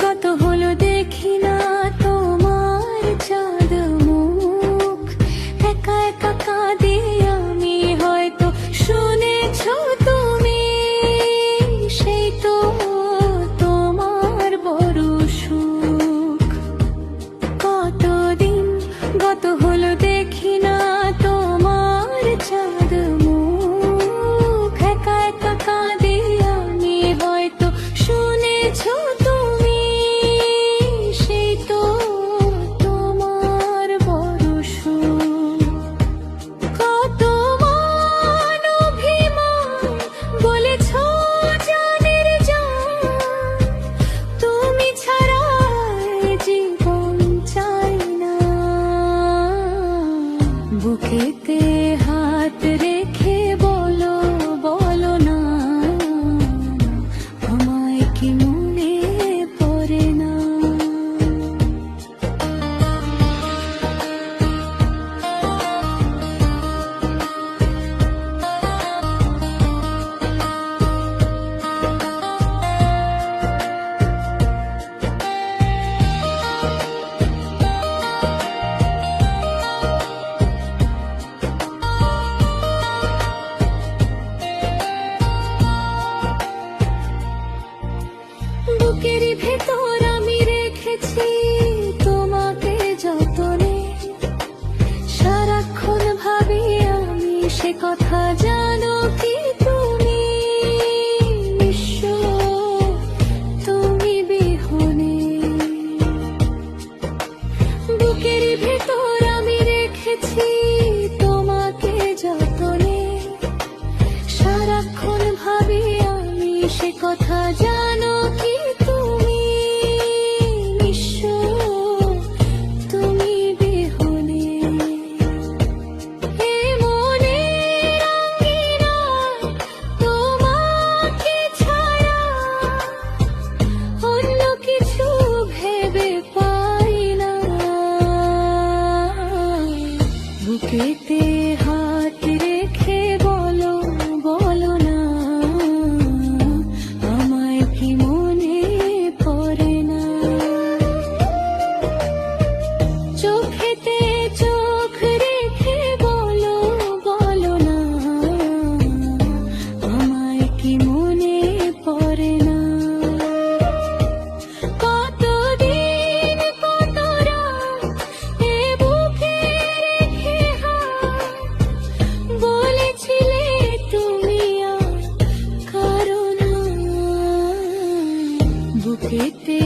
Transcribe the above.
গত হলো দেখি না তোমার চাঁদ মুখ, একা একা কাঁদি আমি, হয়তো শুনেছো তুমি, সেই তো তোমার বড় সুখ। কতদিন গত হলো দেখি না তোমার চাঁদ মুখ, একা একা কাঁদি আমি, হয়তো শুনেছো তুমি, সেই তো তোমার বড় সুখ। কত মান অভিমান বলেছ জানের জান, তুমি ছাড়া জীবন চাই না। বুকেতে হাত রেখে বলো বলো না, আমায় কি মনে পড়ে না। বুকের ভেতর আমি রেখেছি তোমাকে যতনে, সারাক্ষণ ভাবি আমি সে কথা, জানো কি তুমি, নিঃস্ব তুমি বিহনে। বুকের ভেতর আমি রেখেছি তোমাকে যতনে, সারাক্ষণ ভাবি আমি সে কথা, জানো কি তুমি, নিঃস্ব তুমি বিহনে। এ মনের আঙ্গিনা তোমাকে ছাড়া অন্য কিছু ভেবে পাই না। বুকেতে হাত রেখে বলো বলো না, আমায় কি মনে পড়ে না। চোখেতে চোখ রেখে বলো বলো না, আমায় কি মনে পড়ে না। কতদিন কত রাত এ বুকে রেখে হাত, বলেছিলে তুমি আর কারো না। বুকেতে